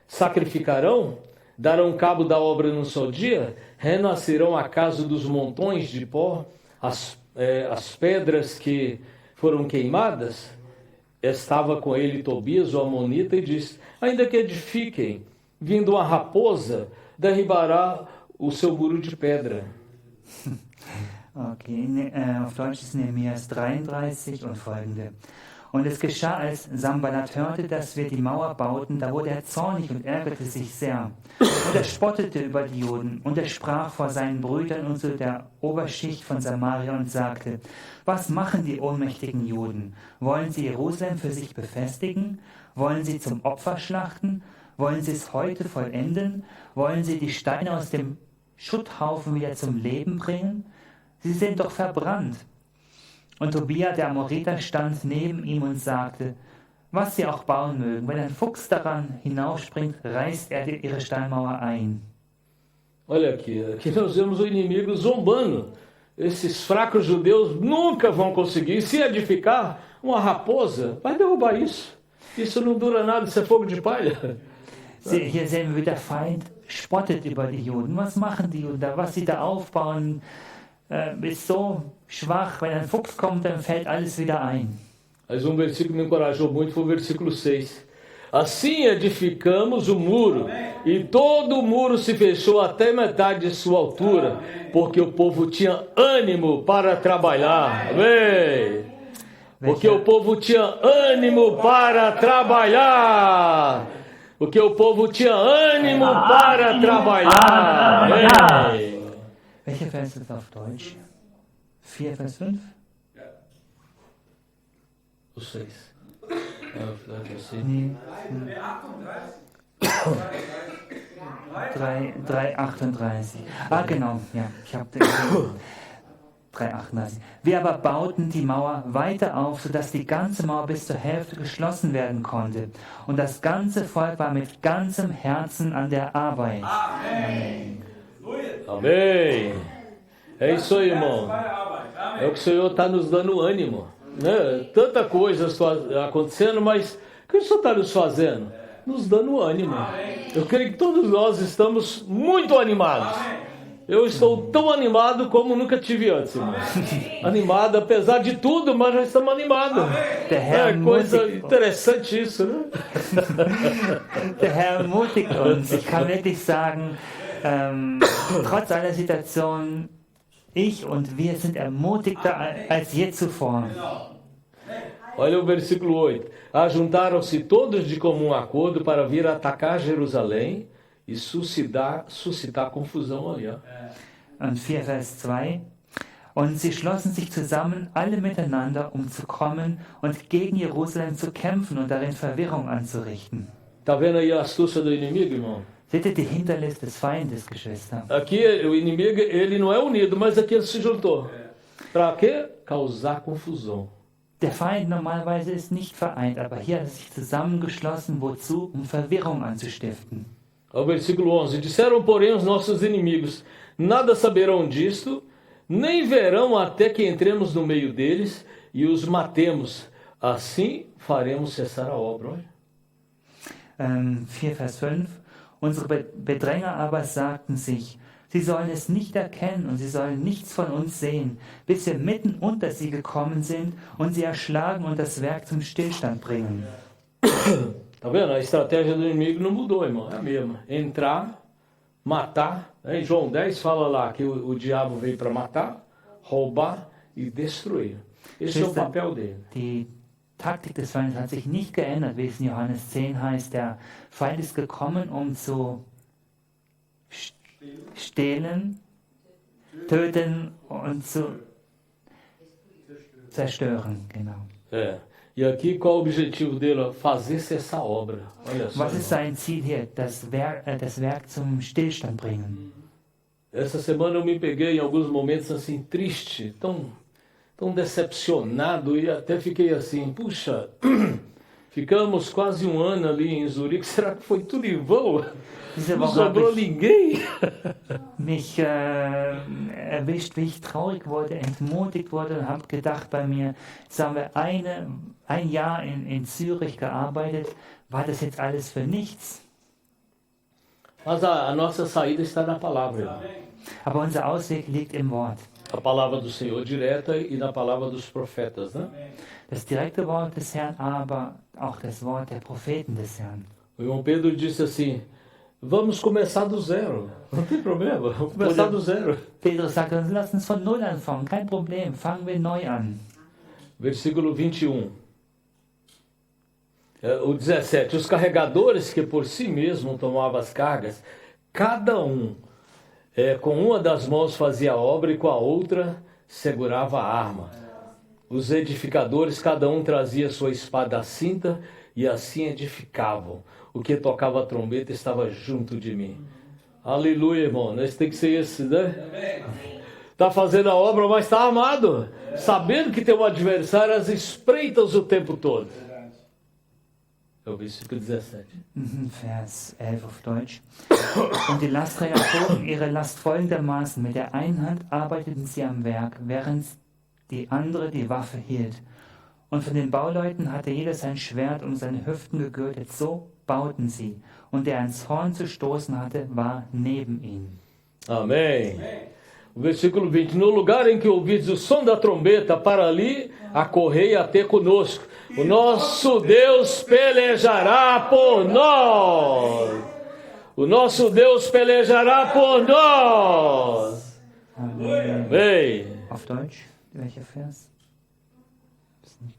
Sacrificarão? Darão cabo da obra num só dia? Renascerão acaso dos montões de pó? As pedras que foram queimadas? estava com ele Tobias, o amonita, e disse: ainda que edifiquem, vindo uma raposa, derribará o seu muro de pedra. Okay, auf Deutsch ist Nehemias 33 und folgende. Und es geschah, als Sanballat hörte, dass wir die Mauer bauten, da wurde er zornig und ärgerte sich sehr. Und er spottete über die Juden und er sprach vor seinen Brüdern und zu der Oberschicht von Samaria und sagte: Was machen die ohnmächtigen Juden? Wollen sie Jerusalem für sich befestigen? Wollen sie zum Opfer schlachten? Wollen sie es heute vollenden? Wollen sie die Steine aus dem Schutthaufen wieder zum Leben bringen? Sie sind doch verbrannt. Und Tobia, der Amoriter, stand neben ihm und sagte: Was sie auch bauen mögen, wenn ein Fuchs daran hinaufspringt, reißt er ihre Steinmauer ein. Olha aqui nós vemos o inimigo zombando. Esses fracos judeus nunca vão conseguir. Se edificar uma raposa, vai derrubar isso. Isso não dura nada, isso é fogo de palha. Hier sehen wir, wie der Feind spottet über die Juden. Was machen die Juden da? Was sie da aufbauen, ist so schwach. Wenn ein Fuchs kommt, dann fällt alles wieder ein. Mas versículo me encorajou muito, foi o versículo 6. Assim edificamos o muro, e todo o muro se fechou até metade de sua altura, porque o povo tinha ânimo para trabalhar. Amém. Porque o povo tinha ânimo para trabalhar. Porque o povo tinha ânimo para trabalhar. Amém. Welcher Vers ist auf Deutsch? 4, Vers 5? O 6. Nee. 3,38. Ah, genau. Ja, ich habe 3,38. Wir aber bauten die Mauer weiter auf, sodass die ganze Mauer bis zur Hälfte geschlossen werden konnte. Und das ganze Volk war mit ganzem Herzen an der Arbeit. Amém. Amém. É isso aí, irmão. É o que o Senhor está nos dando ânimo. Né? Tanta coisa acontecendo, mas o que o Senhor está nos fazendo? Nos dando ânimo. Eu creio que todos nós estamos muito animados. Eu estou tão animado como nunca tive antes, irmão. Animado, apesar de tudo, mas já estamos animados. É coisa interessante isso, né? Der Herr ermutigt uns. Ich kann wirklich sagen, trotz aller Situation, ich und wir sind ermutigter als je zuvor. Olha o versículo 8. Ajuntaram-se todos de comum acordo para vir atacar Jerusalém e suscitar confusão ali. Und 4 Vers 2. Und sie schlossen sich zusammen, alle miteinander, um zu kommen und gegen Jerusalem zu kämpfen und darin Verwirrung anzurichten. Tá vendo aí a astúcia do inimigo, irmão? Seht ihr die Hinterlist des Feindes, Geschwister? Aqui o inimigo, ele não é unido, mas aqui ele se juntou. Para quê? Causar confusão. Der Feind normalerweise ist nicht vereint, aber hier hat er sich zusammengeschlossen, wozu? Um Verwirrung anzustiften. O versículo 11. Disseram, porém, os nossos inimigos: nada saberão disto, nem verão até que entremos no meio deles e os matemos. Assim faremos cessar a obra. 4 Vers 5. Unsere Bedränger aber sagten sich: Sie sollen es nicht erkennen und sie sollen nichts von uns sehen, bis wir mitten unter sie gekommen sind und sie erschlagen und das Werk zum Stillstand bringen. Tá vendo? A estratégia do inimigo não mudou, irmão. É a mesma. Entrar, matar. Em João 10 fala lá que o diabo veio para matar, roubar e destruir. Esse é o papel dele. Die Taktik des Feindes hat sich nicht geändert, wie es in Johannes 10 heißt. Der Feind ist gekommen, um zu stehlen, töten und zu zerstören. Genau. É. E aqui qual o objetivo dele? Fazer cessar a obra. Olha só. Was ist sein Ziel hier? Das Werk zum Stillstand bringen. Essa semana eu me peguei em alguns momentos assim triste, tão decepcionado e até fiquei assim, puxa, ficamos quase um ano ali em Zurique, será que foi tudo em vão? Não sobrou ninguém? Mich erwischt, wie ich traurig wurde, entmutigt wurde und habe gedacht bei mir, jetzt haben wir ein Jahr in Zürich gearbeitet, war das jetzt alles für nichts? Mas a nossa saída está na palavra. Aber unser Ausweg liegt im Wort. A palavra do Senhor direta e na palavra dos profetas, né? Das direkte Wort des Herrn, aber auch das Wort der Propheten des Herrn. O irmão Pedro disse assim, vamos começar do zero, não tem problema, vamos começar do zero. Petrus sagt uns, lass uns von Null anfangen, kein Problem, fangen wir neu an. Versículo 21. O 17. Os carregadores que por si mesmos tomavam as cargas, cada um com uma das mãos fazia a obra e com a outra segurava a arma. Os edificadores, cada um trazia sua espada à cinta e assim edificavam. O que tocava a trombeta estava junto de mim. Aleluia, irmão. Nós tem que ser esse, né? Está fazendo a obra, mas está armado. Sabendo que tem um adversário às espreitas o tempo todo. É o versículo 17. Vers 11 auf Deutsch. Und die Lastträger trugen ihre Last folgendermaßen. Mit der einen Hand arbeiteten sie am Werk, während die andere die Waffe hielt. Und von den Bauleuten hatte jeder sein Schwert um seine Hüften gegürtet. So bauten sie. Und der ans Horn zu stoßen hatte, war neben ihnen. Amém. O versículo 20. No lugar em que ouvides o som da trombeta, para ali acorrei até conosco. O nosso Deus pelejará por nós. O nosso Deus pelejará por nós. Amém. Auf Deutsch, welcher Vers?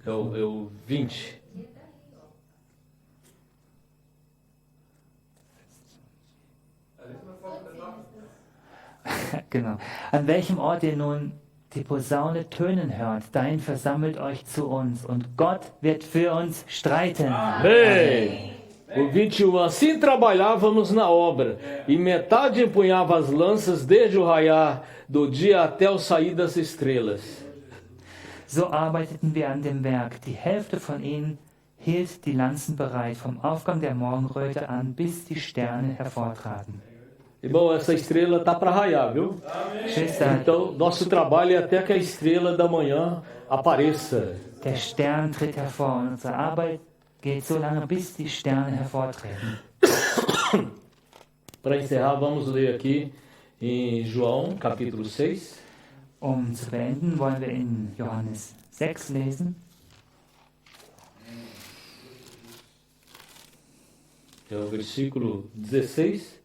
É o 20. Genau. An welchem Ort ihr nun die Posaune tönen hört, dahin versammelt euch zu uns und Gott wird für uns streiten. Amém. O 21. Assim trabalhávamos na obra, e metade empunhava as lanças desde o raiar do dia até o sair das estrelas. So arbeiteten wir an dem Werk. Die Hälfte von ihnen hielt die Lanzen bereit, vom Aufgang der Morgenröte an, bis die Sterne hervortraten. Irmão, essa estrela tá para raiar, viu? Geschwister, Então, nosso trabalho é até que a estrela da manhã apareça. der Stern tritt hervor und unsere Arbeit geht so lange, bis die Sterne hervortreten. Para encerrar, vamos ler aqui em João, capítulo 6. Zu beenden, wollen wir in Johannes 6 lesen. É o versículo 16.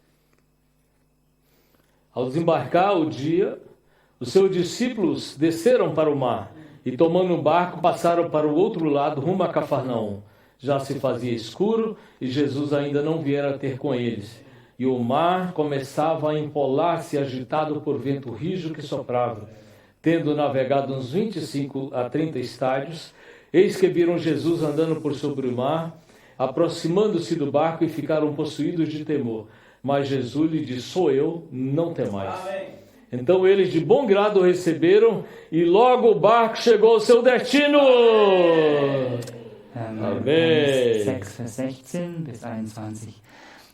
Ao desembarcar o dia, os seus discípulos desceram para o mar e, tomando um barco, passaram para o outro lado, rumo a Cafarnaum. Já se fazia escuro e Jesus ainda não viera ter com eles. E o mar começava a empolar-se, agitado por vento rijo que soprava. Tendo navegado uns 25 a 30 estádios, eis que viram Jesus andando por sobre o mar, aproximando-se do barco e ficaram possuídos de temor. Mas Jesus lhe disse, sou eu, não temais. Então eles de bom grado o receberam e logo o barco chegou ao seu destino. Amém. 6, Vers 16 bis 21.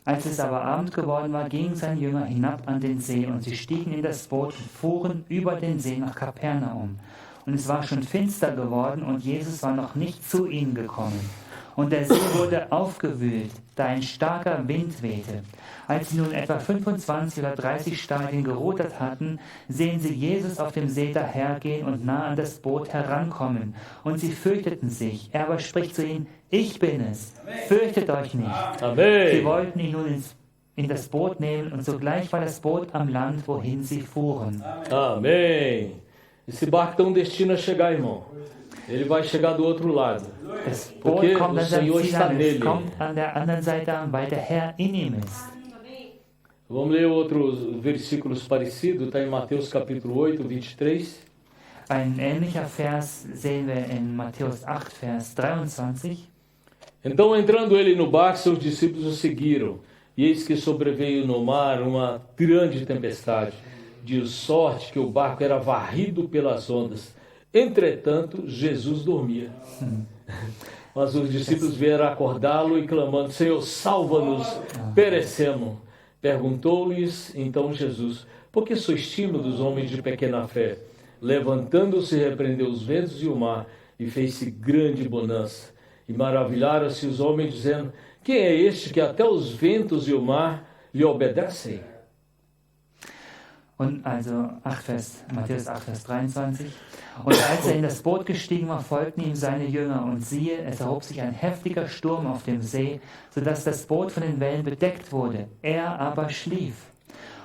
Als es aber Abend geworden war, gingen seine Jünger hinab an den See und sie stiegen in das Boot und fuhren über den See nach Kapernaum. Und es war schon finster geworden und Jesus war noch nicht zu ihnen gekommen. Und der See wurde aufgewühlt, da ein starker Wind wehte. Als sie nun etwa 25 oder 30 Stadien gerudert hatten, sehen sie Jesus auf dem See dahergehen und nah an das Boot herankommen. Und sie fürchteten sich. Er aber spricht zu ihnen, ich bin es, fürchtet euch nicht. Amém. Sie wollten ihn nun in das Boot nehmen und sogleich war das Boot am Land, wohin sie fuhren. Amém. Esse barco tem um destino a chegar, irmão. Ele vai chegar do outro lado. Das Porque Boot kommt o an sein Senhor Ziel está an, es nele. kommt an der anderen Seite an, weil der Herr in ihm ist. Vamos ler outros versículos parecidos, está em Mateus capítulo 8, 23. Ein ähnlicher Vers sehen wir in Matthäus 8, Vers 23. Então, entrando ele no barco, seus discípulos o seguiram. E eis que sobreveio no mar uma grande tempestade, de sorte que o barco era varrido pelas ondas. Entretanto, Jesus dormia. Mas os discípulos vieram acordá-lo e clamando, Senhor, salva-nos, perecemos. Perguntou-lhes então Jesus, por que sois tímidos, homens de pequena fé? Levantando-se, repreendeu os ventos e o mar, e fez-se grande bonança. E maravilharam-se os homens, dizendo, quem é este que até os ventos e o mar lhe obedecem? Und also Matthäus 8, Vers 23. Und als er in das Boot gestiegen war, folgten ihm seine Jünger. Und siehe, es erhob sich ein heftiger Sturm auf dem See, sodass das Boot von den Wellen bedeckt wurde. Er aber schlief.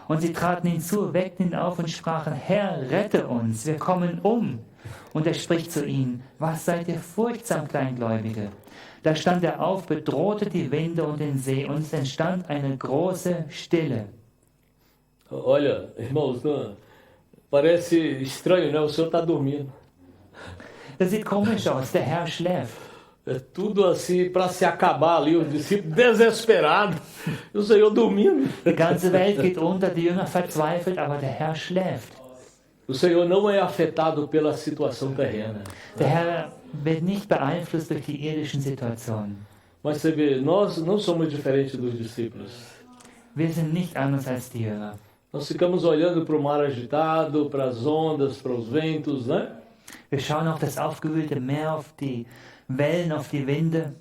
Und sie traten hinzu, weckten ihn auf und sprachen, Herr, rette uns, wir kommen um. Und er spricht zu ihnen, was seid ihr furchtsam, Kleingläubige? Da stand er auf, bedrohte die Winde und den See, und es entstand eine große Stille. Olha, irmãos, parece estranho, né? O senhor está dormindo. Das sieht komisch aus, der Herr schläft. É tudo assim para se acabar ali, os discípulos desesperados, e o Senhor dormindo. Die ganze Welt geht unter, die Jünger verzweifelt, aber der Herr schläft. O Senhor não é afetado pela situação terrena. Der Herr wird nicht beeinflusst durch die irdischen Situationen. Mas você vê, nós não somos diferentes dos discípulos. Wir sind nicht anders als die Jünger. Nós ficamos olhando para o mar agitado, para as ondas, para os ventos, né? Wir schauen auf das aufgewühlte Meer, auf die Wellen, auf die Winde.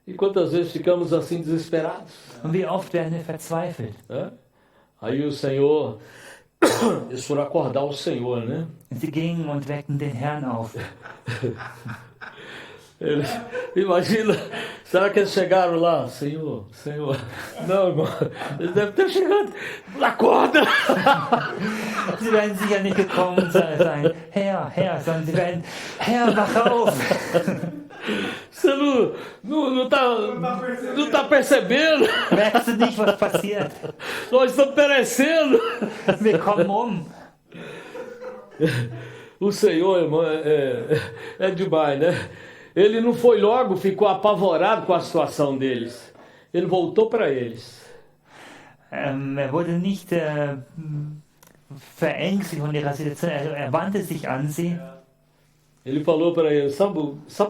E quantas vezes ficamos assim desesperados? Und wie oft werden wir verzweifelt. Né? Aí o Senhor, eles foram acordar o Senhor, né? Sie gingen und weckten den Herrn auf. Imagina, será que eles chegaram lá? Senhor, não, irmão, eles devem ter chegado, acorda! Sie werden sicher nicht gekommen sein, Herr, sondern sie werden, Herr, wach auf! Você não tá percebendo? Merkst du nicht, was passiert? Nós estamos perecendo! Wir kommen O Senhor, irmão, é demais, né? Ele não foi logo, ficou apavorado com a situação deles. Ele voltou para eles. Er wurde nicht verängstigt von ihrer Situation, er wandte sich an sie. Ele falou para eles, sabe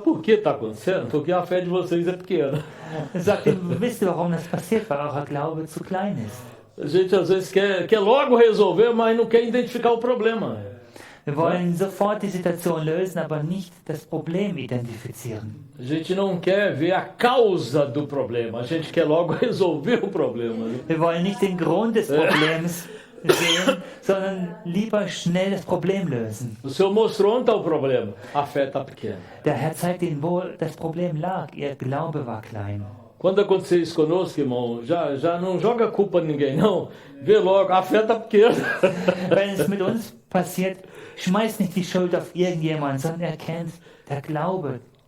por que está acontecendo? Porque a fé de vocês é pequena. Er sagte, wisst ihr, warum das passiert? Weil euer Glaube zu klein ist. A gente às vezes quer logo resolver, mas não quer identificar o problema. Wir wollen sofort die Situation lösen, aber nicht das Problem identifizieren. A gente não quer ver a causa do problema, a gente quer logo resolver o problema. Wir wollen nicht den Grund des Problems sehen, sondern lieber schnell das Problem lösen. O Senhor mostrou onde está o problema. A fé está pequena. Der Herr zeigt ihnen, wo das Problem lag. Ihr Glaube war klein. Quando acontecer isso conosco, irmão, já não joga a culpa em ninguém, não. Vê logo, a fé está pequena. Wenn es mit uns passiert, schmeißt nicht die Schuld auf irgendjemanden, sondern erkennt,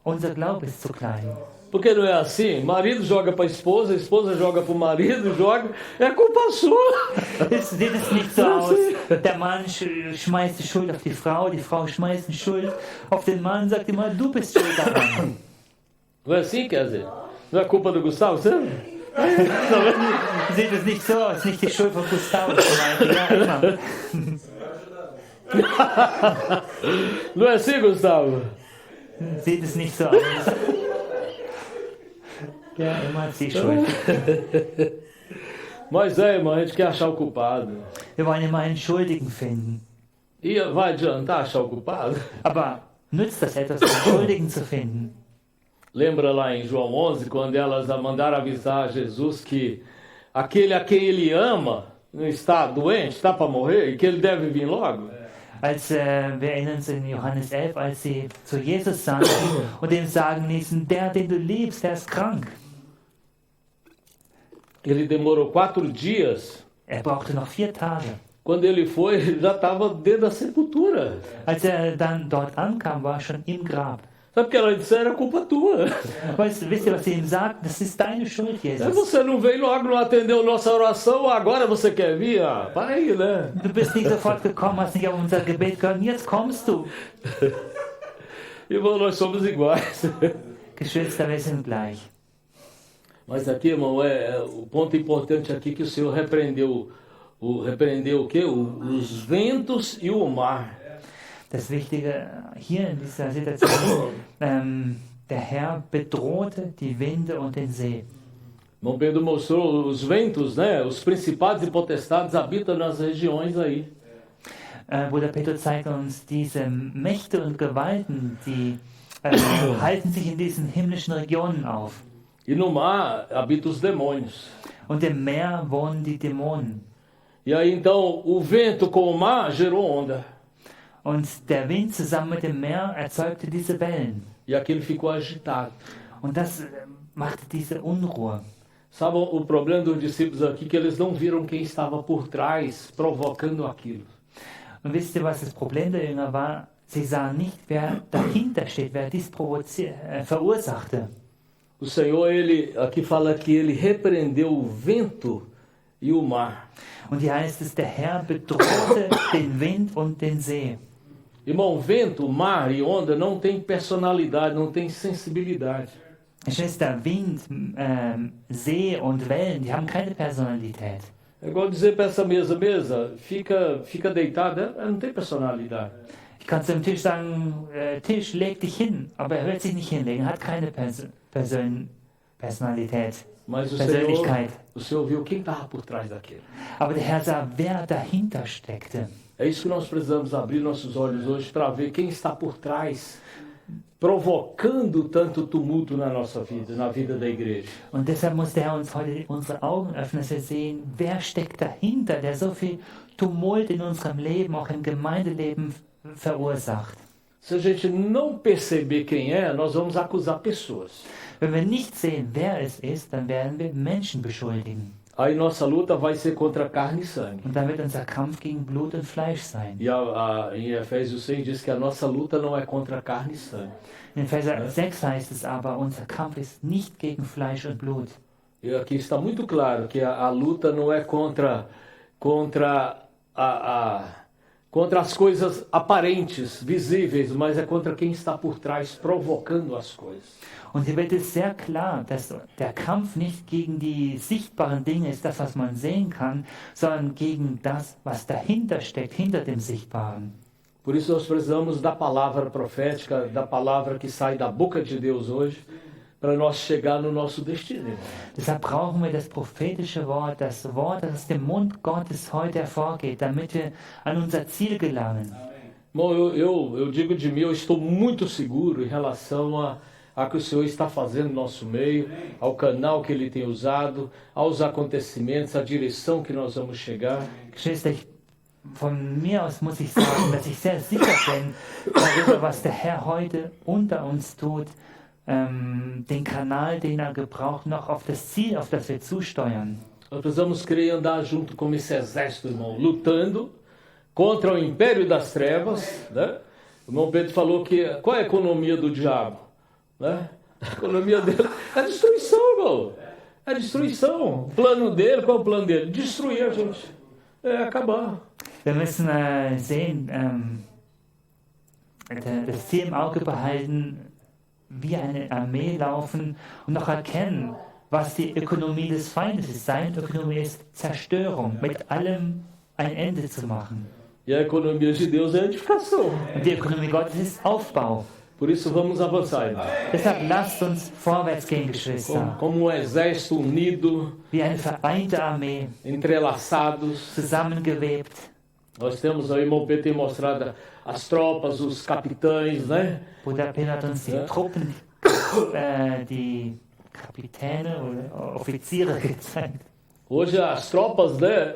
unser Glaube ist zu klein. Porque não é assim? Marido joga para a esposa joga para o marido, é culpa sua. Sieht es nicht so aus? Der Mann schmeißt die Schuld auf die Frau schmeißt die Schuld auf den Mann, sagt immer, du bist schuld daran. Não é assim, quer dizer? Não é culpa do Gustavo, você? Sieht es nicht so aus, nicht die Schuld von Gustavo, ja, immer. Não é assim, Gustavo? Sieht es nicht so aus. Ja, immer die Schuld. Mas irmão, a gente quer achar o culpado. Wir wollen immer einen Schuldigen finden. E vai adiantar achar o culpado? Aber nützt das etwas, einen Schuldigen zu finden? Lembra lá em João 11, quando elas mandaram avisar a Jesus que aquele a quem ele ama não está doente, está para morrer e que ele deve vir logo? Wir erinnern uns in Johannes 11, als sie zu Jesus sandten und ihm sagen ließen, der, den du liebst, der ist krank. Ele demorou 4 dias. Er brauchte noch 4 Tage. Quando ele foi, ele já estava dentro da sepultura. Als dann dort ankam, war er schon im Grab. Sabe o que ela disse? Era culpa tua. Wisst ihr, was sie ihm sagt? Das ist deine Schuld, Jesus. Você não veio logo, não atendeu nossa oração, agora você quer vir? Ah, para aí, né? Du bist nicht sofort gekommen, hast nicht auf unser Gebet gehört, und jetzt kommst du. Irmão, nós somos iguais. Geschwister, wir sind gleich. Mas aqui, irmão, o ponto importante aqui que o Senhor repreendeu o quê? Os ventos e o mar. Das Wichtige hier in dieser Situation, der Herr bedrohte die Winde und den See. Irmão Pedro mostrou os ventos, né? Os principados e potestades habitam nas regiões aí. Bruder Petrus zeigt uns diese Mächte und Gewalten, die halten sich in diesen himmlischen Regionen auf. E no mar habitam os demônios. Und im Meer wohnen die Dämonen. E aí então o vento com o mar gerou onda. Und der Wind zusammen mit dem Meer erzeugte diese Wellen. E aquilo ficou agitado. Und das machte diese Unruhe. Sabe o problema dos discípulos aqui? Que eles não viram quem estava por trás provocando aquilo. Und wisst ihr, was das Problem der Jünger war? Sie sahen nicht, wer dahinter steht, wer dies verursachte. O Senhor, aqui fala que ele repreendeu o vento e o mar. Und hier heißt es, der Herr bedrohte den Wind und den See. Irmão, vento, mar e onda não tem personalidade, não tem sensibilidade. Geschwister, Wind, See und Wellen, die haben keine Personalität. É igual dizer para essa mesa, fica deitada, ela não tem personalidade. Ich kann zum Tisch sagen, Tisch, leg dich hin, aber er wird sich nicht hinlegen, hat keine Personalität, Mas Persönlichkeit. o Senhor viu quem estava por trás daquilo. Aber der Herr sah, wer dahinter steckte. É isso que nós precisamos abrir nossos olhos hoje para ver quem está por trás, provocando tanto tumulto na nossa vida, na vida da igreja. Und deshalb muss der Herr uns heute unsere Augen öffnen, dass wir sehen, wer steckt dahinter, der so viel Tumult in unserem Leben, auch im Gemeindeleben verursacht. Se a gente não perceber quem é, nós vamos acusar pessoas. Wenn wir nicht sehen, wer es ist, dann werden wir Menschen beschuldigen. Aí nossa luta vai ser contra carne e sangue. Und dann wird unser Kampf gegen Blut und Fleisch sein. E em Efésios 6 diz que a nossa luta não é contra carne e sangue. In Epheser 6 heißt es aber, unser Kampf ist nicht gegen Fleisch und Blut. E aqui está muito claro que a luta não é contra as coisas aparentes, visíveis, mas é contra quem está por trás provocando as coisas. Und hier wird es sehr klar, dass der Kampf nicht gegen die sichtbaren Dinge ist, das, was man sehen kann, sondern gegen das, was dahinter steckt, hinter dem Sichtbaren. Por isso nós precisamos da palavra profética, da palavra que sai da boca de Deus hoje, para nós chegar no nosso destino. Deshalb brauchen wir das prophetische Wort, das Wort, das aus dem Mund Gottes heute hervorgeht, damit wir an unser Ziel gelangen. Bom, eu digo de mim, eu estou muito seguro em relação a que o Senhor está fazendo no nosso meio, ao canal que Ele tem usado, aos acontecimentos, à direção que nós vamos chegar. Geschwister, von mir aus muss ich sagen, dass ich sehr sicher bin darüber, was der Herr heute unter uns tut, den Kanal, den er gebraucht, noch auf das Ziel, auf das wir zusteuern. Nós precisamos crer e andar junto com esse exército, irmão, lutando contra o império das trevas, né? O irmão Pedro falou que qual é a economia do diabo? Né? A economia dele é destruição, irmão. É destruição. O plano dele, qual é o plano dele? Destruir a gente. É acabar. Wir müssen sehen, das Ziel im Auge behalten, wie eine Armee laufen und noch erkennen, was die Ökonomie des Feindes ist. Seine Ökonomie ist Zerstörung, mit allem ein Ende zu machen. E a economia de Deus é edificação. Und die Ökonomie Gottes ist Aufbau. Por isso vamos avançar, irmão. Deshalb lasst uns vorwärts gehen, Geschwister. Como exército unido, Wie eine vereinte Armee, entrelaçados. zusammengewebt. Nós temos aí, irmão Pedro tem mostrado as tropas, os capitães, né? Bruder Peter hat uns die Truppen, die Kapitäne oder Offiziere gezeigt. Hoje as tropas, né?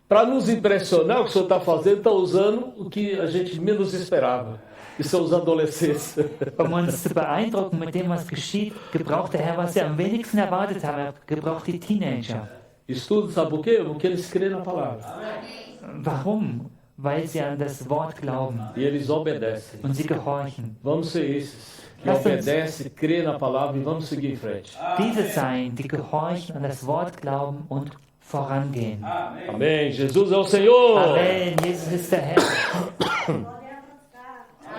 Para nos impressionar, o que o senhor está fazendo, está usando o que a gente menos esperava. Que são os adolescentes. Uns zu beeindrucken mit dem, was geschieht, gebraucht der Herr, was wir am wenigsten erwartet haben. Er gebraucht die Teenager. Isso tudo, sabe por quê? Porque eles creem na palavra. Warum? Weil sie an das Wort glauben E eles obedecem. und sie gehorchen. Vamos ser esses que Nós temos- obedecem, creem na palavra e vamos seguir em frente. Diese sein, die gehorchen, an das Wort glauben und vorangehen. Amém. Jesus é o Senhor. Amen. Jesus ist der Herr.